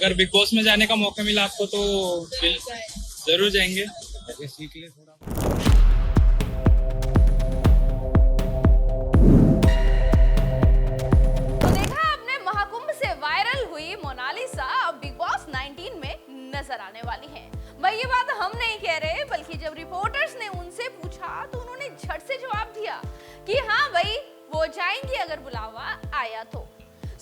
अगर big boss में जाने का मौका मिला आपको तो जरूर जाएंगे। सीख ले थोड़ा। तो देखा आपने, महाकुंभ से वायरल हुई मोनालिसा अब बिग बॉस 19 में नजर आने वाली हैं। भाई ये बात हम नहीं कह रहे, बल्कि जब रिपोर्टर्स ने उनसे पूछा तो उन्होंने झट से जवाब दिया कि हाँ भाई वो जाएंगी अगर बुलावा आया तो।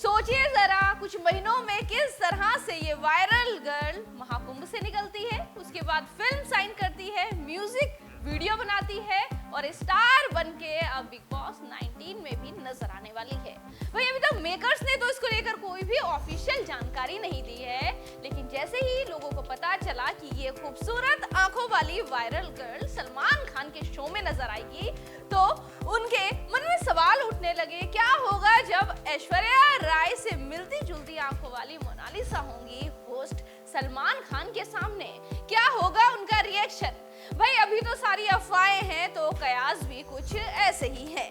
सोचिए जरा, कुछ महीनों में किस तरह से ये वायरल गर्ल महाकुंभ से निकलती है, उसके बाद फिल्म साइन करती है, म्यूजिक वीडियो बनाती है और स्टार बनके अब बिग बॉस 19 में भी नजर आने वाली है। भाई अभी तक मेकर्स ने तो इसको लेकर कोई भी ऑफिशियल जानकारी नहीं दी है, लेकिन जैसे ही लोगों को पता चला कि ये खूबसूरत आंखों वाली वायरल गर्ल सलमान खान के शो में नजर आएगी, तो उनके मन में सवाल उठने लगे, क्या होगा जब ऐश्वर्या राय से मिलती जुलती आंखों वाली मोनालिसा होंगी होस्ट सलमान खान के सामने, क्या होगा उनका रिएक्शन। भाई अभी तो सारी अफवाहें हैं, तो कयास भी कुछ ऐसे ही है,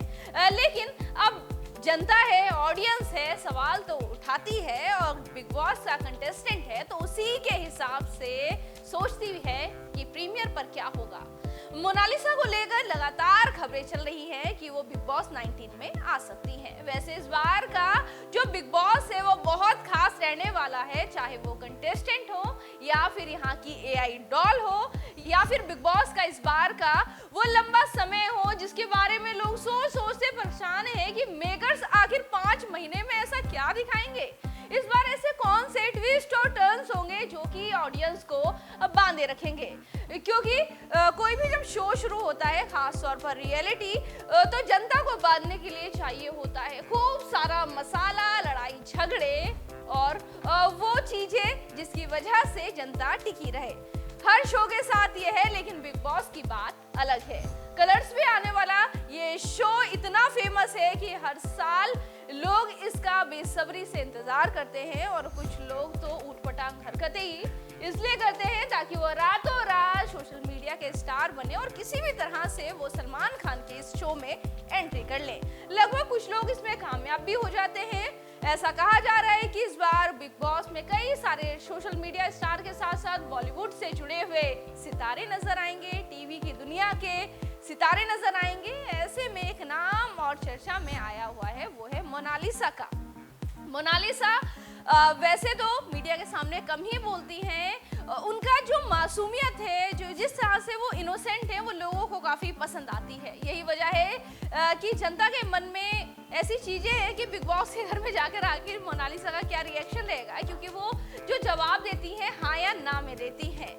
लेकिन अब जनता है, ऑडियंस है, सवाल तो उठाती है और बिग बॉस का कंटेस्टेंट है तो उसी के हिसाब से सोचती है कि प्रीमियर पर क्या होगा। मोनालिसा को लेकर लगातार खबरें चल रही हैं कि वो बिग बॉस 19 में आ सकती हैं। वैसे इस बार का जो बिग बॉस है वो बहुत खास रहने वाला है, चाहे वो कंटेस्टेंट हो या फिर यहाँ की एआई डॉल हो या फिर बिग बॉस का इस बार का वो लंबा समय हो जिसके बारे में लोग सोच सोच से परेशान है कि मेकर्स आखिर 5 महीने में ऐसा क्या दिखाएंगे। इस बार ऐसे कौन से ट्विस्ट और टर्न्स होंगे जो कि ऑडियंस को बांधे रखेंगे, क्योंकि कोई भी जब शो शुरू होता है, खास तौर पर रियलिटी, तो जनता को बांधने के लिए चाहिए होता है खूब सारा मसाला, लड़ाई झगड़े और वो चीजें जिसकी वजह से जनता टिकी रहे। हर शो के साथ ये है, लेकिन बिग बॉस की बात अलग है। कलर्स पे आने वाला ये शो इतना फेमस है कि हर साल लोग इसका बेसब्री से इंतजार करते हैं और कुछ लोग तो ऊटपटांग हरकतें ही इसलिए करते हैं ताकि वो रातों रात सोशल मीडिया के स्टार बने और किसी भी तरह से वो सलमान खान के इस शो में एंट्री कर लें। लगभग कुछ लोग इसमें कामयाब भी हो जाते हैं। ऐसा कहा जा रहा है कि इस बार बिग बॉस में कई सारे सोशल मीडिया स्टार के साथ साथ बॉलीवुड से जुड़े हुए सितारे नजर आएंगे, टीवी की दुनिया के सितारे नजर आएंगे। ऐसे में एक नाम और चर्चा में आया हुआ है, वो है मोनालिसा का। मोनालिसा वैसे तो मीडिया के सामने कम ही बोलती हैं, उनका जो मासूमियत है, जो जिस तरह से वो इनोसेंट है, वो लोगों को काफ़ी पसंद आती है। यही वजह है कि जनता के मन में ऐसी चीज़ें हैं कि बिग बॉस के घर में जाकर आखिर मोनालिसा का क्या रिएक्शन रहेगा, क्योंकि वो जो जवाब देती हैं हाँ या ना में देती हैं।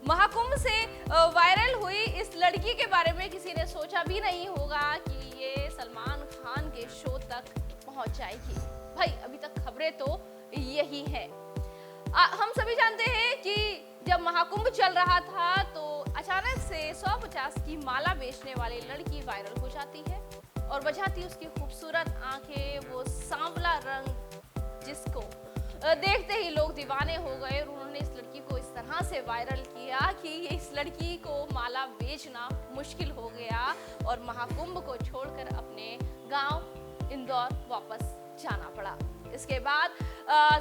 महाकुंभ से वायरल हुई इस लड़की के बारे में किसी ने सोचा भी नहीं होगा कि ये सलमान खान के शो तक पहुंच जाएगी। भाई अभी तक खबरें तो यही है। हम सभी जानते हैं कि जब महाकुंभ चल रहा था तो अचानक से 150 की माला बेचने वाली लड़की वायरल हो जाती है और वजह थी उसकी खूबसूरत आंखें, वो सांवला रंग जिसको देखते ही लोग दीवाने हो गए और उन्होंने इस लड़की को इस तरह से वायरल किया कि इस लड़की को माला बेचना मुश्किल हो गया और महाकुंभ को छोड़कर अपने गांव इंदौर वापस जाना पड़ा। इसके बाद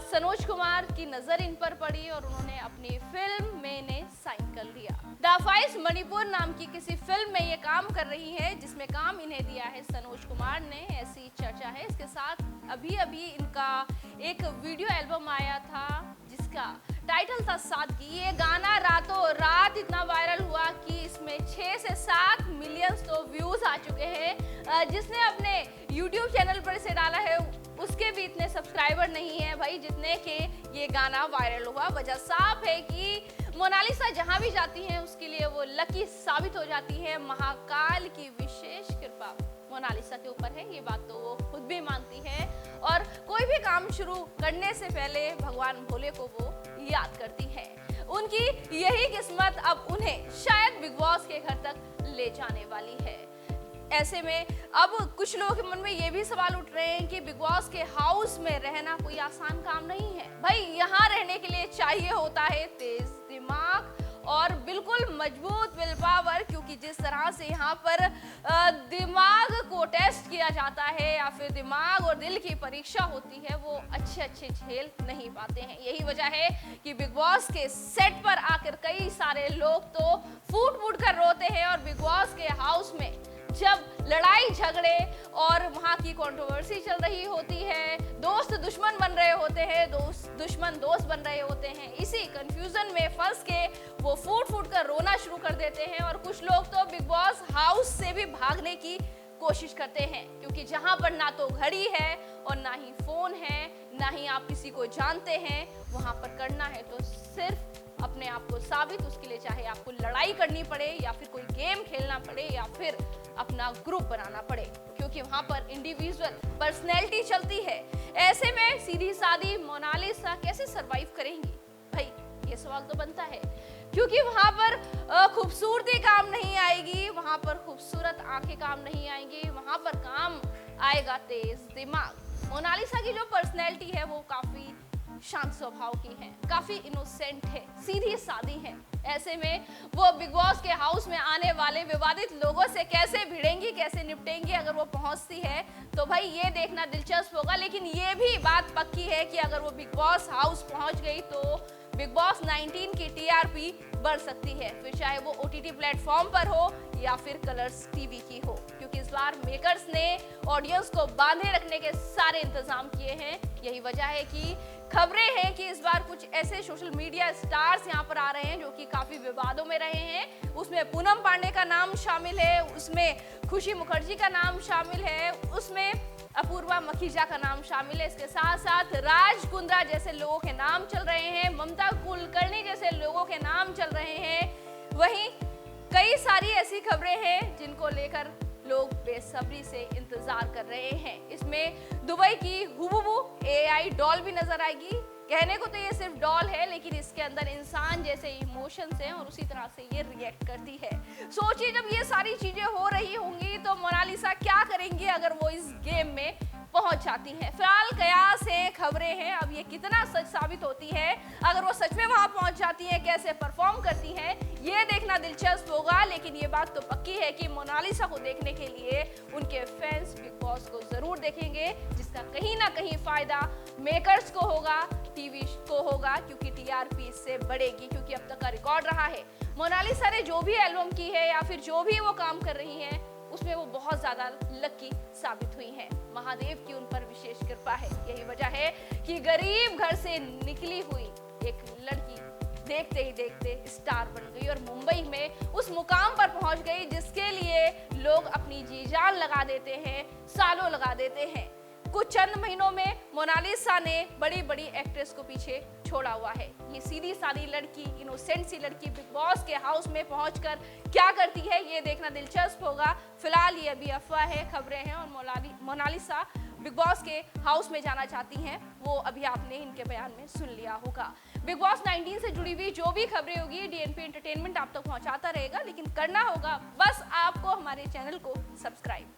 सनोज कुमार की नजर इन पर पड़ी और उन्होंने अपनी फिल्म में इन्हें साइन कर लिया। द फॉइस मणिपुर नाम की किसी फिल्म में ये काम कर रही है, जिसमें काम इन्हें दिया है सनोज कुमार ने, ऐसी चर्चा है। इसके साथ अभी अभी इनका एक वीडियो एल्बम आया था जिसका टाइटल था सादगी। ये गाना रातों रात इतना वायरल हुआ कि इसमें 6 से 7 मिलियन तो व्यूज आ चुके हैं। जिसने अपने YouTube चैनल पर इसे डाला है उसके भी इतने सब्सक्राइबर नहीं है भाई जितने के ये गाना वायरल हुआ। वजह साफ है कि मोनालिसा जहां भी जाती हैं उसके लिए वो लकी साबित हो जाती है। महाकाल की विशेष कृपा मोनालिसा के ऊपर है, ये बात तो वो खुद भी मानती है और कोई भी काम शुरू करने से पहले भगवान भोले को वो याद करती है। उनकी यही किस्मत अब उन्हें शायद बिग बॉस के घर तक ले जाने वाली है। ऐसे में अब कुछ लोगों के मन में ये भी सवाल उठ रहे हैं कि बिग बॉस के हाउस में रहना कोई आसान काम नहीं है। भाई यहाँ रहने के लिए चाहिए होता है तेज दिमाग और बिल्कुल मजबूत विल पावर, क्योंकि जिस तरह से यहाँ पर दिमाग को टेस्ट किया जाता है या फिर दिमाग और दिल की परीक्षा होती है, वो अच्छे अच्छे झेल नहीं पाते हैं। यही वजह है कि बिग बॉस के सेट पर आकर कई सारे लोग तो फूट फूट कर रोते हैं और बिग बॉस के हाउस में जब लड़ाई झगड़े और वहाँ की कंट्रोवर्सी चल रही होती है, दोस्त दुश्मन बन रहे होते हैं, दुश्मन दोस्त बन रहे होते हैं, इसी कंफ्यूजन में फंस के वो फूट फूट कर रोना शुरू कर देते हैं। और कुछ लोग तो बिग बॉस हाउस से भी भागने की कोशिश करते हैं, क्योंकि जहाँ पर ना तो घड़ी है और ना ही फोन है, ना ही आप किसी को जानते हैं, वहाँ पर करना है तो सिर्फ अपने आप को साबित, उसके लिए चाहे आपको लड़ाई करनी पड़े या फिर कोई गेम खेलना पड़े या फिर अपना ग्रुप बनाना पड़े, क्योंकि वहां पर इंडिविजुअल पर्सनैलिटी चलती है। ऐसे में सीधी सादी मोनालिसा कैसे सरवाइव करेंगी भाई, ये सवाल तो बनता है, क्योंकि वहां पर खूबसूरती काम नहीं आएगी, वहां पर खूबसूरत आंखें काम नहीं आएंगी, वहां पर काम आएगा तेज दिमाग। मोनालिसा की जो पर्सनैलिटी है वो काफी शांत स्वभाव की है, काफी इनोसेंट है, सीधी सादी है। ऐसे में वो बिग बॉस के हाउस में आने वाले विवादित लोगों से कैसे भिड़ेंगी, कैसे निपटेंगी अगर वो पहुंचती है, तो भाई ये देखना दिलचस्प होगा। लेकिन ये भी बात पक्की है कि अगर वो बिग बॉस हाउस पहुंच गई तो बिग बॉस 19 की टीआरपी बढ़ सकती है, फिर चाहे वो ओटीटी प्लेटफॉर्म पर हो या फिर कलर्स टीवी की हो, क्योंकि इस बार मेकर्स ने ऑडियंस को बांधे रखने के सारे इंतजाम किए हैं। यही वजह है कि खबरें हैं कि इस बार कुछ ऐसे सोशल मीडिया स्टार्स यहाँ पर आ रहे हैं जो कि काफी विवादों में रहे हैं। उसमें पूनम पांडे का नाम शामिल है, उसमें खुशी मुखर्जी का नाम शामिल है, उसमें अपूर्वा मखीजा का नाम शामिल है। इसके साथ साथ राज कुंद्रा जैसे लोगों के नाम चल रहे हैं, ममता कुलकर्णी जैसे लोगों के नाम चल रहे हैं। वहीं कई सारी ऐसी खबरें हैं जिनको लेकर लोग बेसब्री से इंतजार कर रहे हैं। इसमें दुबई की हुबुबू एआई डॉल भी नजर आएगी। कहने को तो ये सिर्फ डॉल है, लेकिन इसके अंदर इंसान जैसे इमोशंस हैं और उसी तरह से ये रिएक्ट करती है। सोचिए जब ये सारी चीजें हो रही होंगी तो मोनालिसा क्या करेंगी अगर वो इस गेम में पहुंच जाती हैं। फिलहाल कयास है, खबरें हैं, अब ये कितना सच साबित होती है, अगर वो सच में वहां पहुंच जाती है कैसे परफॉर्म करती हैं, ये देखना दिलचस्प होगा। लेकिन ये बात तो पक्की है कि मोनालिसा को देखने के लिए उनके फैंस बिग बॉस को जरूर देखेंगे, जिसका कहीं ना कहीं फायदा मेकर्स को होगा, टीवी को होगा, क्योंकि टीआरपी इससे बढ़ेगी, क्योंकि अब तक का रिकॉर्ड रहा है मोनालिसा ने जो भी एल्बम की है या फिर जो भी वो काम कर रही हैं उसमें वो बहुत ज्यादा लकी साबित हुई हैं। महादेव की उन पर विशेष कृपा है। यही वजह है कि गरीब घर से निकली हुई एक लड़की देखते ही देखते स्टार बन गई और मुंबई में उस मुकाम पर पहुंच गई जिसके लिए लोग अपनी जी जान लगा देते हैं, सालों लगा देते हैं। कुछ चंद महीनों में मोनालिसा ने बड़ी बड़ी एक्ट्रेस को पीछे छोड़ा हुआ है। ये सीधी सादी लड़की, इनोसेंट सी लड़की बिग बॉस के हाउस में पहुंचकर क्या करती है ये देखना दिलचस्प होगा। फिलहाल ये अभी अफवाह है, खबरें हैं और मोनालिसा बिग बॉस के हाउस में जाना चाहती हैं, वो अभी आपने इनके बयान में सुन लिया होगा। बिग बॉस 19 से जुड़ी हुई जो भी खबरें होगी डीएनपी एंटरटेनमेंट आप तक पहुंचाता रहेगा, लेकिन करना होगा बस आपको हमारे चैनल को सब्सक्राइब।